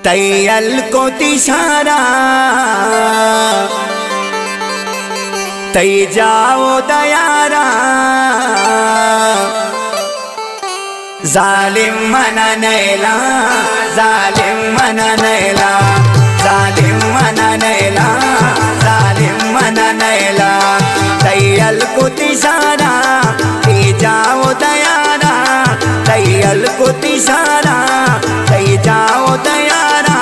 तैयल को तिशारा तै जाओ दयारा जालिम मना नैला जालिम मना नैला जालिम मना नैला जालिम मना नैला तैयल को तिशारा तै जाओ दयारा तैयल को तिशारा तै जाओ दयारा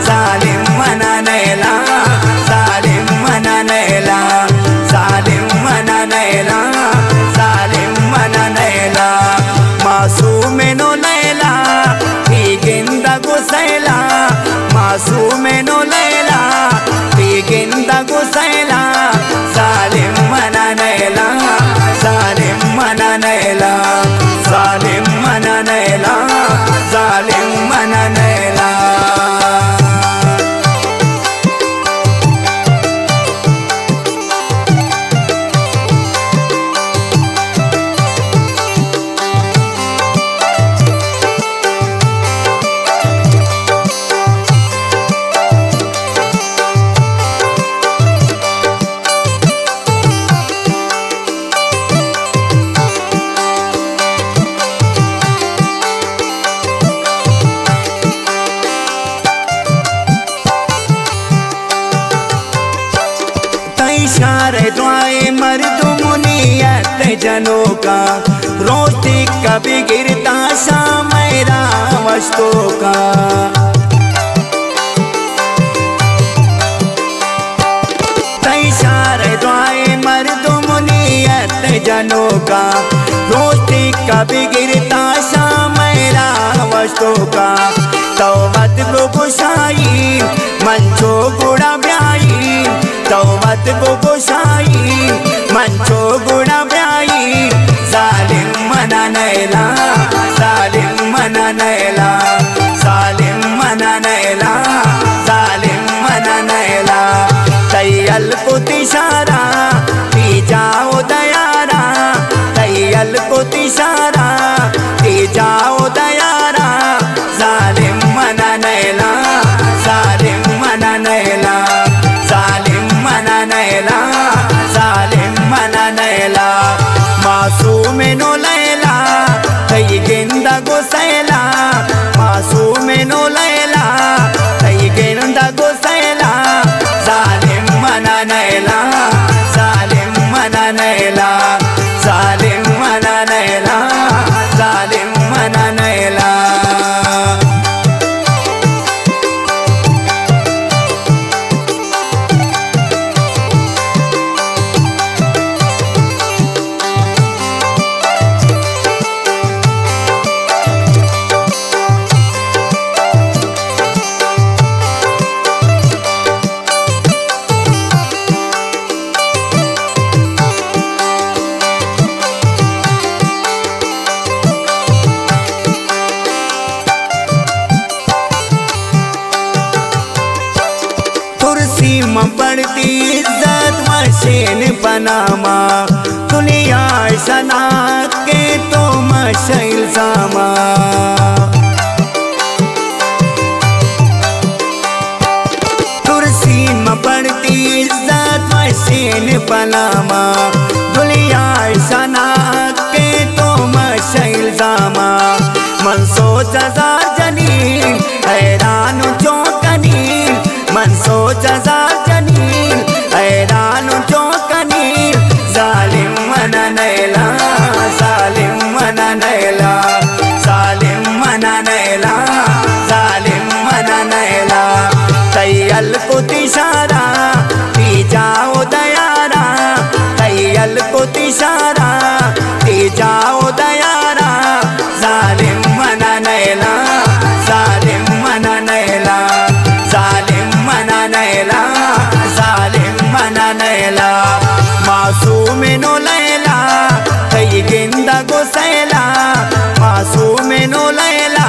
जालिम मना नैला जालिम मना नैला जालिम मना नैला जालिम मना नैला मासूम नो लैला ही गिंदा गुसैला मासूम नो लैला ही गिंदा गुसैला जालिम मना नैला जालिम मना नैला जालिम मना नैला जालिम मना नैला इशारे दुआए मर्दुमुनियत जनों का रोटी कभी गिरता शाम मेरा मस्तों का इशारे दुआए मर्दुमुनियत जनों का रोटी कभी गिरता शाम मेरा मस्तों का तौबत को गुसाई मंचो गुड़ा ब्याई तौबत को गुसाई मंचो गुड़ा ब्याई जालिम मना नैला जालिम मना नैला जालिम मना नैला जालिम मना नैला तैयल को तिशारा पी जाओ दयारा तैयल को तिशारा पी जाओ दयारा जालिम मना नैला जालिम मना नैला जालिम मना नैला जालिम मना नैला मासूम नो लैला तै गिंदा गुसैला मासूम नो लैला तै गिंदा गुसैला जालिम मना नैला जालिम मना नैला जालिम मना नैला जालिम मना नैला बढ़ती इज्जत मशीन पनामा दुनिया सना के तो मशैल सामा कुर्सी में बढ़ती इज्जत मशीन पनामा दुनिया सना के तो मशैल सामा मन सोच हजार जनीन हैरान चौकनी मन सोच हजार जनीन हैरान चौकनी जालिम मना नैला जालिम मना नैला जालिम मना नैला जालिम मना नैला तैयल को तिशारा पी जाओ दयारा तैयल को तिशारा पी जाओ दयारा जालिम मना नैला जालिम मना नैला जालिम मना नैला जालिम मना नैला मासूम नो लैला तै गिंदा गुसैला मासूम नो लैला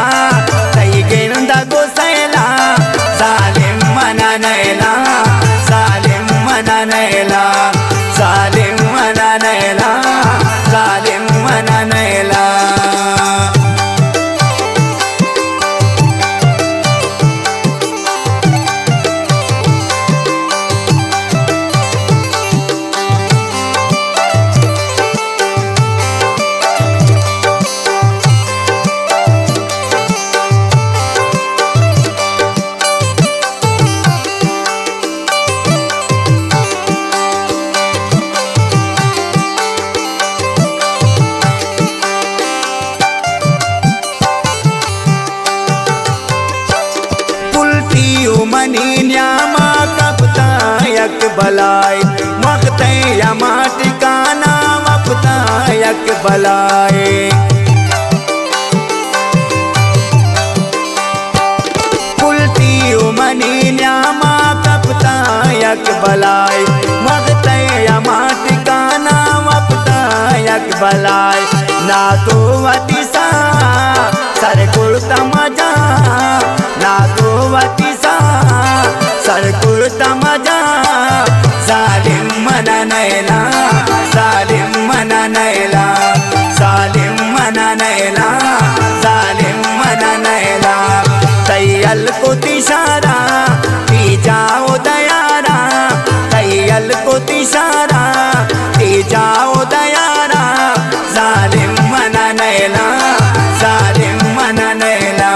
तै गिंदा गुसैला जालिम मना नैला मनी न्यामा कपता यक बलाय मगते यमा ठिकाना वपता यक बलाय पुलती मनी न्यामा कपता यक बलाय मगते यमा ठिकाना वपता यक बलाय ना तो वतिसा सरकुल तमजा ना तो वतिसा सरकुल तमजा जालिम मना नैला जालिम मना नैला जालिम मना नैला जालिम मना नैला तैयल को तिशारा पी जाओ दयारा तैयल को तिशारा पी जाओ दयारा जालिम मना नैला जालिम मना नैला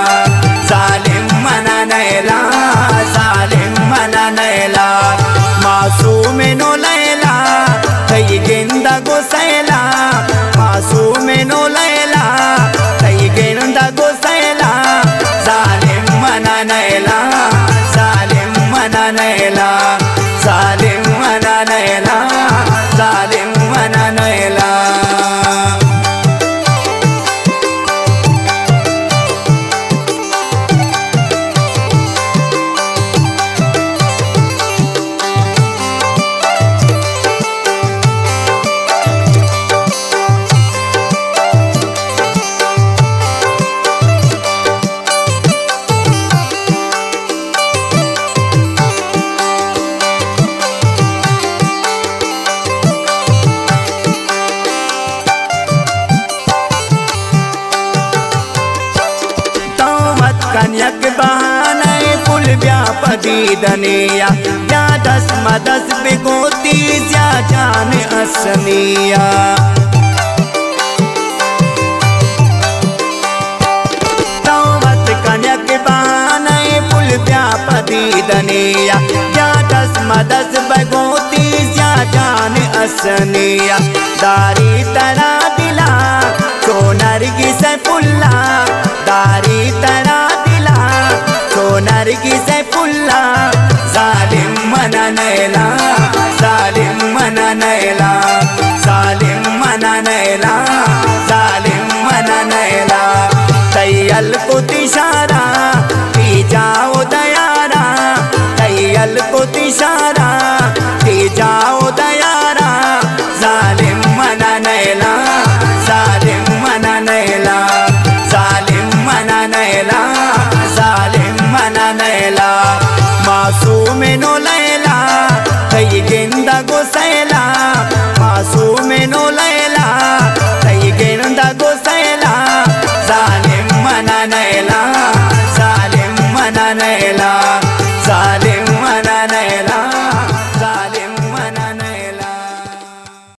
जालिम मना नैला जालिम मना नैला मासूम नो लैला कई गेंदा गोसैला मासूम नो लैला कई गेंदा गोसैला जालिम मना नैला जालिम मना नैला जालिम मना नैला जालिम मना नैला कन्यक बहाने पुल व्यापदी दनिया या दस मदस बिगोती या जान असनिया तौवत कन्यक बहाने पुल व्यापदी दनिया या दस मदस बिगोती या जान असनिया दारी तरा दिला सोनर की से पुल्ला दारी तरा सोनर की से पुल्ला जालिम मना नैला जालिम मना नैला जालिम मना नैला जालिम मना नैला तैयल को तिशारा पी जाओ दयारा तैयल को तिशारा पी जाओ दयारा जालिम मना नैला जालिम मना नैला जालिम मना नैला जालिम मना नैला मासूम नो लैला कई गेंदा गोसैला मासूम नो लैला कई गेंदा गोसैला जालिम मना नैला जालिम मना नैला